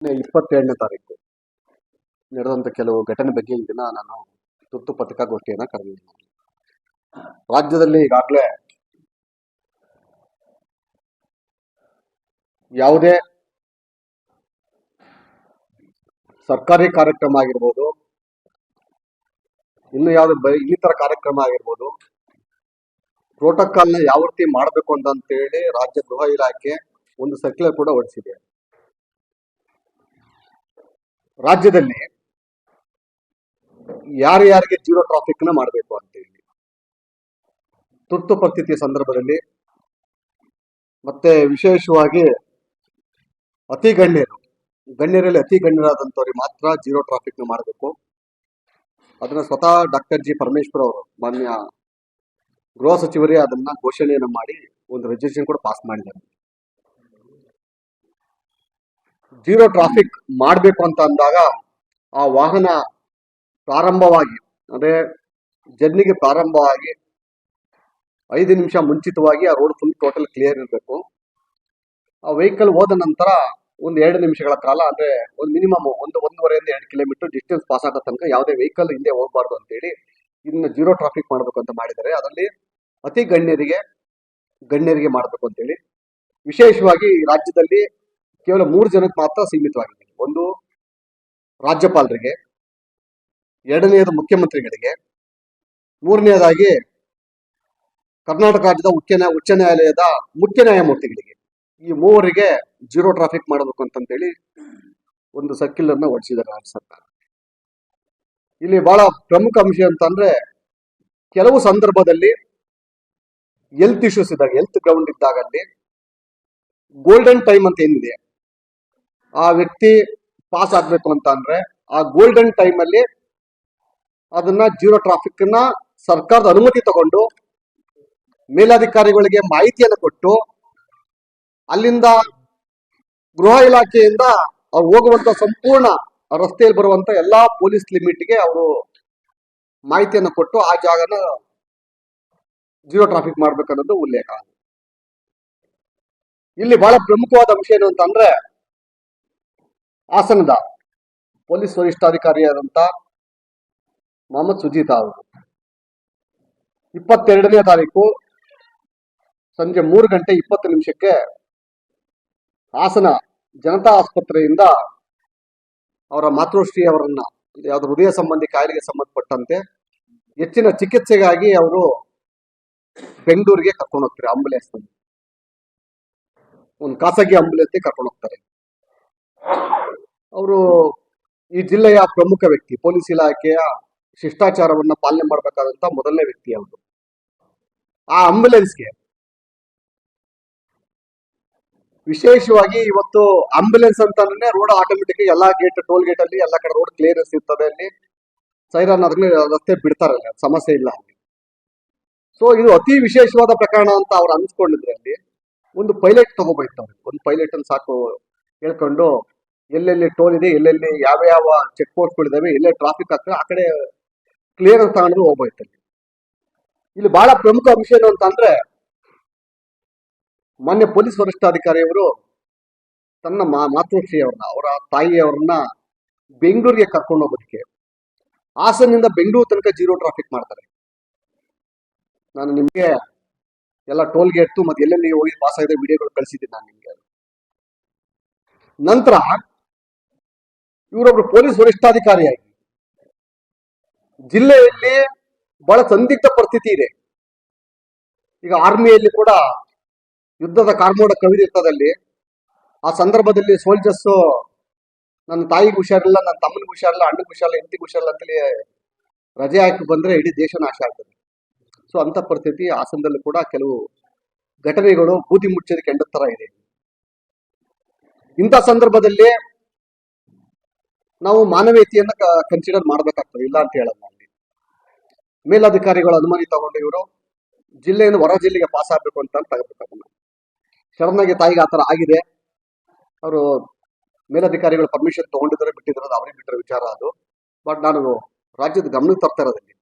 27ನೇ ತಾರೀಕು ನಡೆದಂತ ಕೆಲವು ಘಟನೆ ಬಗ್ಗೆ ಈ ದಿನ ನಾನು ತುರ್ತು ಪತ್ರಿಕಾಗೋಷ್ಠಿಯನ್ನ ಕರೆದಿದ್ದೇನೆ. ರಾಜ್ಯದಲ್ಲಿ ಈಗಾಗಲೇ ಯಾವುದೇ ಸರ್ಕಾರಿ ಕಾರ್ಯಕ್ರಮ ಆಗಿರ್ಬೋದು, ಇನ್ನು ಯಾವುದೇ ಇನ್ನಿತರ ಕಾರ್ಯಕ್ರಮ ಆಗಿರ್ಬೋದು, ಪ್ರೋಟೋಕಾಲ್ನ ಯಾವ ರೀತಿ ಮಾಡಬೇಕು ಅಂತೇಳಿ ರಾಜ್ಯ ಗೃಹ ಇಲಾಖೆ ಒಂದು ಸರ್ಕ್ಯುಲರ್ ಕೂಡ ಹೊರಡಿಸಿದೆ. ರಾಜ್ಯದಲ್ಲಿ ಯಾರ್ಯಾರಿಗೆ ಜೀರೋ ಟ್ರಾಫಿಕ್ ನ ಮಾಡಬೇಕು ಅಂತೇಳಿ ತುರ್ತು ಪರಿಸ್ಥಿತಿಯ ಸಂದರ್ಭದಲ್ಲಿ, ಮತ್ತೆ ವಿಶೇಷವಾಗಿ ಅತಿ ಗಣ್ಯರಲ್ಲಿ ಅತಿ ಗಣ್ಯರಾದಂಥವ್ರಿಗೆ ಮಾತ್ರ ಜೀರೋ ಟ್ರಾಫಿಕ್ ನ ಮಾಡಬೇಕು. ಅದನ್ನ ಸ್ವತಃ ಡಾಕ್ಟರ್ ಜಿ ಪರಮೇಶ್ವರ್ ಅವರು ಮಾನ್ಯ ಗೃಹ ಸಚಿವರೇ ಅದನ್ನ ಘೋಷಣೆಯನ್ನ ಮಾಡಿ ಒಂದು ರೆಸಲ್ಯೂಷನ್ ಕೂಡ ಪಾಸ್ ಮಾಡಿದ್ದಾರೆ. ಜೀರೋ ಟ್ರಾಫಿಕ್ ಮಾಡಬೇಕು ಅಂತ ಅಂದಾಗ ಆ ವಾಹನ ಪ್ರಾರಂಭವಾಗಿ ಅದೇ ಜರ್ನಿಗೆ ಪ್ರಾರಂಭವಾಗಿ 5 ನಿಮಿಷ ಮುಂಚಿತವಾಗಿ ಆ ರೋಡ್ ಫುಲ್ ಟೋಟಲ್ ಕ್ಲಿಯರ್ ಇರಬೇಕು. ಆ ವೆಹಿಕಲ್ ಹೋದ ನಂತರ ಒಂದು 2 ನಿಮಿಷಗಳ ಕಾಲ, ಅಂದ್ರೆ ಒಂದು ಮಿನಿಮಮ್ 1.5 2 ಕಿಲೋಮೀಟರ್ ಡಿಸ್ಟೆನ್ಸ್ ಪಾಸ್ ಆಗೋ ತನಕ ಯಾವುದೇ ವೆಹಿಕಲ್ ಹಿಂದೆ ಹೋಗಬಾರ್ದು ಅಂತೇಳಿ ಇದನ್ನ ಜೀರೋ ಟ್ರಾಫಿಕ್ ಮಾಡಬೇಕು ಅಂತ ಮಾಡಿದ್ದಾರೆ. ಅದರಲ್ಲಿ ಅತಿ ಗಣ್ಯರಿಗೆ ಮಾಡಬೇಕು ಅಂತೇಳಿ ವಿಶೇಷವಾಗಿ ರಾಜ್ಯದಲ್ಲಿ ಕೇವಲ 3 ಜನಕ್ಕೆ ಮಾತ್ರ ಸೀಮಿತವಾಗಿದೆ. ಒಂದು ರಾಜ್ಯಪಾಲರಿಗೆ, ಎರಡನೆಯದು ಮುಖ್ಯಮಂತ್ರಿಗಳಿಗೆ, ಮೂರನೆಯದಾಗಿ ಕರ್ನಾಟಕ ರಾಜ್ಯದ ಉಚ್ಚ ನ್ಯಾಯಾಲಯದ ಮುಖ್ಯ ನ್ಯಾಯಮೂರ್ತಿಗಳಿಗೆ. ಈ ಮೂವರಿಗೆ ಜೀರೋ ಟ್ರಾಫಿಕ್ ಮಾಡಬೇಕು ಅಂತೇಳಿ ಒಂದು ಸರ್ಕ್ಯುಲರ್ನ ಹೊರಡಿಸಿದ್ದಾರೆ ರಾಜ್ಯ ಸರ್ಕಾರ. ಇಲ್ಲಿ ಬಹಳ ಪ್ರಮುಖ ಅಂಶ ಅಂತಂದ್ರೆ, ಕೆಲವು ಸಂದರ್ಭದಲ್ಲಿ ಹೆಲ್ತ್ ಇಶ್ಯೂಸ್ ಇದ್ದಾಗ, ಹೆಲ್ತ್ ಗ್ರೌಂಡ್ ಇದ್ದಾಗಲ್ಲಿ ಗೋಲ್ಡನ್ ಟೈಮ್ ಅಂತ ಏನಿದೆ, ಆ ವ್ಯಕ್ತಿ ಪಾಸ್ ಆಗ್ಬೇಕು ಅಂತ ಅಂದ್ರೆ ಆ ಗೋಲ್ಡನ್ ಟೈಮ್ ಅಲ್ಲಿ ಅದನ್ನ ಜೀರೋ ಟ್ರಾಫಿಕ್ ನ ಸರ್ಕಾರದ ಅನುಮತಿ ತಗೊಂಡು ಮೇಲಾಧಿಕಾರಿಗಳಿಗೆ ಮಾಹಿತಿಯನ್ನು ಕೊಟ್ಟು ಅಲ್ಲಿಂದ ಗೃಹ ಇಲಾಖೆಯಿಂದ ಅವ್ರು ಹೋಗುವಂತ ಸಂಪೂರ್ಣ ರಸ್ತೆಯಲ್ಲಿ ಬರುವಂತ ಎಲ್ಲಾ ಪೊಲೀಸ್ ಲಿಮಿಟ್ಗೆ ಅವರು ಮಾಹಿತಿಯನ್ನು ಕೊಟ್ಟು ಆ ಜಾಗನ ಜೀರೋ ಟ್ರಾಫಿಕ್ ಮಾಡ್ಬೇಕನ್ನೋದು ಉಲ್ಲೇಖ. ಇಲ್ಲಿ ಬಹಳ ಪ್ರಮುಖವಾದ ಅಂಶ ಏನು ಅಂತಂದ್ರೆ, ಹಾಸನದ ಪೊಲೀಸ್ ವರಿಷ್ಠಾಧಿಕಾರಿಯಾದಂತ ಮೊಹಮ್ಮದ್ ಸುಜೀತಾ ಅವರು 22ನೇ ತಾರೀಕು ಸಂಜೆ 3:20 ಹಾಸನ ಜನತಾ ಆಸ್ಪತ್ರೆಯಿಂದ ಅವರ ಮಾತೃಶ್ರೀ ಅವರನ್ನ ಯಾವ್ದು ಹೃದಯ ಸಂಬಂಧಿ ಕಾಯಿಲೆಗೆ ಸಂಬಂಧಪಟ್ಟಂತೆ ಹೆಚ್ಚಿನ ಚಿಕಿತ್ಸೆಗಾಗಿ ಅವರು ಬೆಂಗಳೂರಿಗೆ ಕರ್ಕೊಂಡು ಹೋಗ್ತಾರೆ. ಆಂಬುಲೆನ್ಸ್ ಒಂದು ಖಾಸಗಿ ಆಂಬುಲೆನ್ಸ್ ಕರ್ಕೊಂಡು ಹೋಗ್ತಾರೆ. ಅವರು ಈ ಜಿಲ್ಲೆಯ ಪ್ರಮುಖ ವ್ಯಕ್ತಿ, ಪೊಲೀಸ್ ಇಲಾಖೆಯ ಶಿಷ್ಟಾಚಾರವನ್ನ ಪಾಲನೆ ಮಾಡಬೇಕಾದಂತ ಮೊದಲನೇ ವ್ಯಕ್ತಿ ಅವರು. ಆ ಆಂಬುಲೆನ್ಸ್ಗೆ ವಿಶೇಷವಾಗಿ ಇವತ್ತು ಆಂಬುಲೆನ್ಸ್ ಅಂತಂದ್ರೆ ರೋಡ್ ಆಟೋಮೆಟಿಕ್ ಎಲ್ಲಾ ಟೋಲ್ ಗೇಟ್ ಅಲ್ಲಿ ಎಲ್ಲಾ ಕಡೆ ರೋಡ್ ಕ್ಲಿಯರೆನ್ಸ್ ಇರ್ತದೆ, ಅಲ್ಲಿ ಸೈರನ್ ಅದ್ರಲ್ಲಿ ರಸ್ತೆ ಬಿಡ್ತಾರಲ್ಲ, ಸಮಸ್ಯೆ ಇಲ್ಲ ಅಲ್ಲಿ. ಸೊ ಇದು ಅತಿ ವಿಶೇಷವಾದ ಪ್ರಕರಣ ಅಂತ ಅವ್ರು ಅನ್ಸ್ಕೊಂಡಿದ್ರೆ ಅಲ್ಲಿ ಒಂದು ಪೈಲಟ್ ತಗೋಬೈತವ್ರೆ. ಒಂದು ಪೈಲಟ್ ಅನ್ನು ಸಾಕು ಹೇಳ್ಕೊಂಡು ಎಲ್ಲೆಲ್ಲಿ ಟೋಲ್ ಇದೆ, ಎಲ್ಲೆಲ್ಲಿ ಯಾವ ಚೆಕ್ ಪೋಸ್ಟ್ಗಳಿದಾವೆ, ಎಲ್ಲೇ ಟ್ರಾಫಿಕ್ ಆಗ್ತದೆ ಆ ಕಡೆ ಕ್ಲಿಯರೆನ್ಸ್ ತಗೊಂಡು ಹೋಗ್ಬೋಯ್ತಲ್ಲಿ. ಇಲ್ಲಿ ಬಹಳ ಪ್ರಮುಖ ಅಂಶ ಏನು ಅಂತಂದ್ರೆ, ಮಾನ್ಯ ಪೊಲೀಸ್ ವರಿಷ್ಠಾಧಿಕಾರಿಯವರು ತನ್ನ ಮಾತೃಶ್ರೀಯವ್ರನ್ನ, ಅವರ ತಾಯಿಯವರನ್ನ ಬೆಂಗಳೂರಿಗೆ ಕರ್ಕೊಂಡು ಹೋಗೋದಕ್ಕೆ ಹಾಸನಿಂದ ಬೆಂಗಳೂರು ತನಕ ಜೀರೋ ಟ್ರಾಫಿಕ್ ಮಾಡ್ತಾರೆ. ನಾನು ನಿಮ್ಗೆ ಎಲ್ಲ ಟೋಲ್ ಗೇಟ್ ಮತ್ತೆ ಎಲ್ಲೆಲ್ಲಿ ಹೋಗಿ ಪಾಸ್ ಆಗಿದೆ ವಿಡಿಯೋಗಳು ಕಳಿಸಿದ್ದೀನಿ ನಾನು ನಿಮ್ಗೆ. ನಂತರ ಇವರೊಬ್ರು ಪೊಲೀಸ್ ವರಿಷ್ಠಾಧಿಕಾರಿಯಾಗಿ ಜಿಲ್ಲೆಯಲ್ಲಿ ಬಹಳ ಸಂದಿಗ್ಧ ಪರಿಸ್ಥಿತಿ ಇದೆ. ಈಗ ಆರ್ಮಿಯಲ್ಲಿ ಕೂಡ ಯುದ್ಧದ ಕಾರ್ಮೋಡ ಕವಿದಿರ್ತದಲ್ಲಿ ಆ ಸಂದರ್ಭದಲ್ಲಿ ಸೋಲ್ಜರ್ಸ್ ನನ್ನ ತಾಯಿಗೆ ಹುಷಾರಿಲ್ಲ, ನನ್ನ ತಮ್ಮನಿಗೆ ಹುಷಾರಿಲ್ಲ, ಅಣ್ಣನಿಗೆ ಹುಷಾರಿಲ್ಲ, ಹೆಂಡತಿಗೆ ಹುಷಾರಿಲ್ಲ ಅಂತೇಳಿ ರಜೆ ಹಾಕಿ ಬಂದ್ರೆ ಇಡೀ ದೇಶ ನಾಶ ಆಗ್ತದೆ. ಸೊ ಅಂತ ಪರಿಸ್ಥಿತಿ ಹಾಸನದಲ್ಲಿ ಕೂಡ ಕೆಲವು ಘಟನೆಗಳು ಬೂದಿ ಮುಚ್ಚೋದಕ್ಕೆ ಕೆಂಡ ತರ ಇದೆ. ಇಂಥ ಸಂದರ್ಭದಲ್ಲಿ ನಾವು ಮಾನವೀಯತೆಯನ್ನ ಕನ್ಸಿಡರ್ ಮಾಡ್ಬೇಕಾಗ್ತದೆ, ಇಲ್ಲ ಅಂತ ಹೇಳಲ್ಲ. ಅಲ್ಲಿ ಮೇಲಧಿಕಾರಿಗಳ ಅನುಮತಿ ತಗೊಂಡು ಇವರು ಜಿಲ್ಲೆಯಿಂದ ಹೊರ ಜಿಲ್ಲೆಗೆ ಪಾಸ್ ಆಗ್ಬೇಕು ಅಂತ ತಗೋಬೇಕಾಗಲ್ಲ. ಸಡನ್ ಆಗಿ ತಾಯಿಗೆ ಆತರ ಆಗಿದೆ, ಅವರು ಮೇಲಧಿಕಾರಿಗಳು ಪರ್ಮಿಷನ್ ತಗೊಂಡಿದ್ದಾರೆ ಬಿಟ್ಟಿದ್ದಾರೆ, ಅವ್ರಿಗೆ ಬಿಟ್ಟರೆ ವಿಚಾರ ಅದು. ಬಟ್ ನಾನು ರಾಜ್ಯದ ಗಮನಕ್ಕೆ ತರ್ತಾ ಇರೋದಲ್ಲಿ,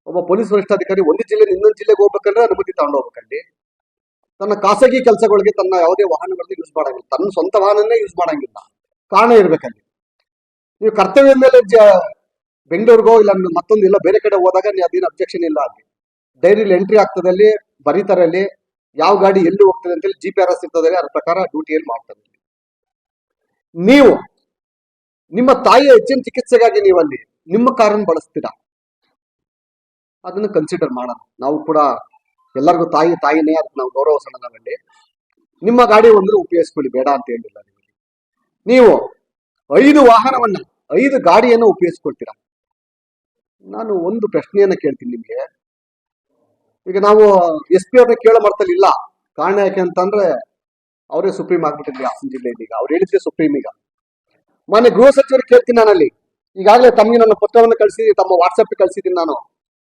ಒಬ್ಬ ಪೊಲೀಸ್ ವರಿಷ್ಠಾಧಿಕಾರಿ ಒಂದು ಜಿಲ್ಲೆಯಿಂದ ಇನ್ನೊಂದು ಜಿಲ್ಲೆಗೆ ಹೋಗ್ಬೇಕಂದ್ರೆ ಅನುಮತಿ ತಗೊಂಡು ಹೋಗ್ಬೇಕಲ್ಲಿ. ತನ್ನ ಖಾಸಗಿ ಕೆಲಸಗಳಿಗೆ ತನ್ನ ಯಾವುದೇ ವಾಹನಗಳನ್ನ ಯೂಸ್ ಮಾಡಂಗಿಲ್ಲ, ತನ್ನ ಸ್ವಂತ ವಾಹನನೇ ಯೂಸ್ ಮಾಡಂಗಿಲ್ಲ. ಕಾರಣ ಇರ್ಬೇಕಲ್ಲಿ. ನೀವು ಕರ್ತವ್ಯದ ಮೇಲೆ ಬೆಂಗಳೂರಿಗೋ ಇಲ್ಲ ಮತ್ತೊಂದು ಇಲ್ಲ ಬೇರೆ ಕಡೆ ಹೋದಾಗ ನೀವು ಅದೇನು ಅಬ್ಜೆಕ್ಷನ್ ಇಲ್ಲ. ಅಲ್ಲಿ ಡೈರಿಲಿ ಎಂಟ್ರಿ ಆಗ್ತದೆ, ಅಲ್ಲಿ ಬರೀತಾರೆ, ಅಲ್ಲಿ ಯಾವ ಗಾಡಿ ಎಲ್ಲಿ ಹೋಗ್ತದೆ ಅಂತೇಳಿ GPS ಇರ್ತದೆ, ಅದ್ರ ಪ್ರಕಾರ ಡ್ಯೂಟಿಯಲ್ಲಿ ಮಾಡ್ತಾರೆ. ನೀವು ನಿಮ್ಮ ತಾಯಿಯ ಹೆಚ್ಚಿನ ಚಿಕಿತ್ಸೆಗಾಗಿ ನೀವು ಅಲ್ಲಿ ನಿಮ್ಮ ಕಾರನ್ನು ಬಳಸ್ತೀರಾ, ಅದನ್ನು ಕನ್ಸಿಡರ್ ಮಾಡೋಣ. ನಾವು ಕೂಡ ಎಲ್ಲರಿಗೂ ತಾಯಿನೇ, ಅದಕ್ಕೆ ನಾವು ಗೌರವಿಸೋಣ. ನಾವಲ್ಲಿ ನಿಮ್ಮ ಗಾಡಿ ಒಂದು ಉಪಯೋಗಿಸ್ಕೊಳ್ಳಿ, ಬೇಡ ಅಂತ ಹೇಳಿಲ್ಲ. ನೀವು 5 ವಾಹನವನ್ನ 5 ಗಾಡಿಯನ್ನು ಉಪಯೋಗಿಸ್ಕೊಳ್ತೀರಾ. ನಾನು ಒಂದು ಪ್ರಶ್ನೆಯನ್ನ ಕೇಳ್ತೀನಿ ನಿಮ್ಗೆ. ಈಗ ನಾವು SP ಅವ್ರನ್ನ ಕೇಳೋ ಮರ್ತಲ್ಲಿ ಇಲ್ಲ. ಕಾರಣ ಯಾಕೆ ಅಂತಂದ್ರೆ ಅವರೇ ಸುಪ್ರೀಂ ಆಗ್ಬಿಟ್ಟಿದ್ವಿ ಹಾಸನ ಜಿಲ್ಲೆಯಲ್ಲಿ. ಈಗ ಅವ್ರು ಹೇಳಿದ್ದೆ ಸುಪ್ರೀಂ. ಈಗ ಮೊನ್ನೆ ಗೃಹ ಸಚಿವರಿಗೆ ಕೇಳ್ತೀನಿ ನಾನಲ್ಲಿ. ಈಗಾಗಲೇ ತಮಗೆ ನನ್ನ ಪತ್ರವನ್ನು ಕಳಿಸಿದ್ದೀನಿ, ತಮ್ಮ ವಾಟ್ಸಪ್ ಕಳಿಸಿದ್ದೀನಿ, ನಾನು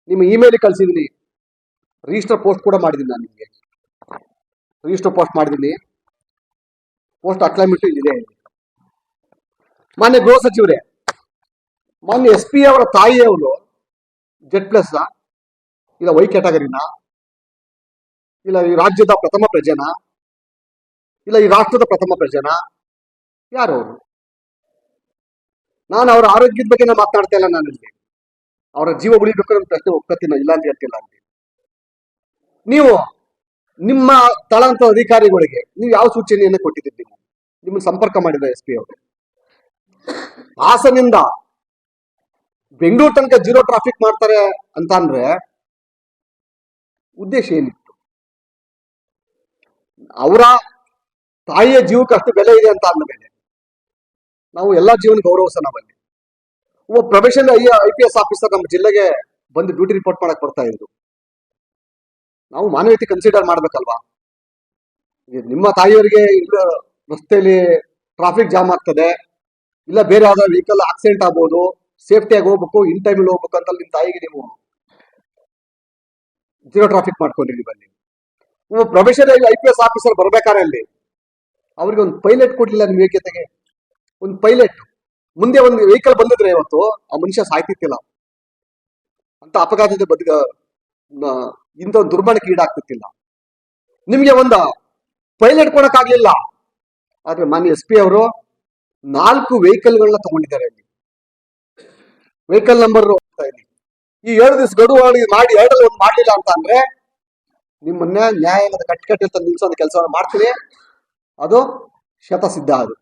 ನಿಮ್ಮ ಇಮೇಲ್ ಕಳಿಸಿದ್ದೀನಿ, ರಿಜಿಸ್ಟರ್ ಪೋಸ್ಟ್ ಕೂಡ ಮಾಡಿದ್ದೀನಿ. ನಾನು ನಿಮಗೆ ರಿಜಿಸ್ಟರ್ ಪೋಸ್ಟ್ ಮಾಡಿದ್ದೀನಿ, ಪೋಸ್ಟ್ ಅಕ್ಲೈಮೆಂಟ್ ಇದೆ. ಮಾನ್ಯ ಗೃಹ ಸಚಿವರೇ, ಮಾನ್ಯ SP ಅವರ ತಾಯಿಯವರು Z+ ಇಲ್ಲ Y ಕ್ಯಾಟಗರಿನ, ಇಲ್ಲ ಈ ರಾಜ್ಯದ ಪ್ರಥಮ ಪ್ರಜೆನ, ಇಲ್ಲ ಈ ರಾಷ್ಟ್ರದ ಪ್ರಥಮ ಪ್ರಜೆನ, ಯಾರು ಅವರು? ನಾನು ಅವರ ಆರೋಗ್ಯದ ಬಗ್ಗೆ ಮಾತನಾಡ್ತಾ ಇಲ್ಲ. ನಾನಲ್ಲಿ ಅವರ ಜೀವ ಉಳಿಬೇಕು ಅನ್ನೋ ಪ್ರಶ್ನೆ ಒಪ್ಕೊತೀನಿ, ಇಲ್ಲ ಅಂತ ಹೇಳ್ತಿಲ್ಲ. ಅಲ್ಲಿ ನೀವು ನಿಮ್ಮ ತಳಂತ ಅಧಿಕಾರಿಗಳಿಗೆ ನೀವು ಯಾವ ಸೂಚನೆಯನ್ನು ಕೊಟ್ಟಿದ್ದೀರಿ? ನಿಮ್ಮನ್ನು ಸಂಪರ್ಕ ಮಾಡಿದ SP ಅವರು ಹಾಸನಿಂದ ಬೆಂಗಳೂರು ತನಕ 0 ಟ್ರಾಫಿಕ್ ಮಾಡ್ತಾರೆ ಅಂತ ಅಂದ್ರೆ ಉದ್ದೇಶ ಏನಿತ್ತು? ಅವರ ತಾಯಿಯ ಜೀವಕ್ಕೆ ಅಷ್ಟು ಬೆಲೆ ಇದೆ ಅಂತ ಅಂದಮೇಲೆ ನಾವು ಎಲ್ಲಾ ಜೀವನ ಗೌರವಿಸೋಣ. ನಾವಲ್ಲಿ ಒಬ್ಬ ಪ್ರೊಫೆಷನಲ್ IPS ಆಫೀಸರ್ ನಮ್ಮ ಜಿಲ್ಲೆಗೆ ಬಂದು ಡ್ಯೂಟಿ ರಿಪೋರ್ಟ್ ಮಾಡಕ್ ಬರ್ತಾ ಇದ್ರು. ನಾವು ಮಾನವೀಯತೆ ಕನ್ಸಿಡರ್ ಮಾಡ್ಬೇಕಲ್ವಾ? ನಿಮ್ಮ ತಾಯಿಯವರಿಗೆ ಇಲ್ಲ ರಸ್ತೆಯಲ್ಲಿ ಟ್ರಾಫಿಕ್ ಜಾಮ್ ಆಗ್ತದೆ, ಇಲ್ಲ ಬೇರೆ ಯಾವ್ದಾದ್ರು ವೆಹಿಕಲ್ ಆಕ್ಸಿಡೆಂಟ್ ಆಗ್ಬೋದು, ಸೇಫ್ಟಿಯಾಗಿ ಹೋಗ್ಬೇಕು, ಇನ್ ಟೈಮಲ್ಲಿ ಹೋಗ್ಬೇಕು ಅಂತ ನಿಮ್ಮ ತಾಯಿಗೆ ನೀವು 0 ಟ್ರಾಫಿಕ್ ಮಾಡ್ಕೊಂಡ್ರಿ. ನೀವಲ್ಲಿ ಒಬ್ಬ ಪ್ರೊಫೆಷನಲ್ IPS ಆಫೀಸರ್ ಬರ್ಬೇಕಾದ್ರೆ ಅಲ್ಲಿ ಅವ್ರಿಗೆ ಒಂದು ಪೈಲಟ್ ಕೊಡ್ಲಿಲ್ಲ ನಿಮ್ಮ ಯೋಗ್ಯತೆಗೆ. ಒಂದು ಪೈಲಟ್ ಮುಂದೆ ಒಂದು ವೆಹಿಕಲ್ ಬಂದಿದ್ರೆ ಇವತ್ತು ಆ ಮನುಷ್ಯ ಸಾಯ್ತಿತ್ತಿಲ್ಲ, ಅಂತ ಅಪಘಾತದ ಇಂಥ ಒಂದು ದುರ್ಮರಣಕ್ಕೆ ಈಡಾಗ್ತಿತ್ತಿಲ್ಲ. ನಿಮ್ಗೆ ಒಂದು ಪೈಲಟ್ ಕೊಡಕ್ಕಾಗ್ಲಿಲ್ಲ. ಆದ್ರೆ ಮಾನ್ಯ SP ಅವರು 4 ವೆಹಿಕಲ್ಗಳನ್ನ ತಗೊಂಡಿದ್ದಾರೆ. ಅಲ್ಲಿ ವೆಹಿಕಲ್ ನಂಬರ್ ಈ 7 ದಿವಸ ಗಡುವು ಮಾಡಿ 2ರಲ್ಲಿ 1 ಮಾಡ್ಲಿಲ್ಲ ಅಂತ ಅಂದ್ರೆ ನಿಮ್ಮನ್ನ ನ್ಯಾಯಾಂಗದ ಕಟ್ಟಕಟ್ಟೆ ನಿಲ್ಸೋ ಕೆಲಸವನ್ನು ಮಾಡ್ತೀನಿ. ಅದು ಶತಸಿದ್ಧ. ಅದು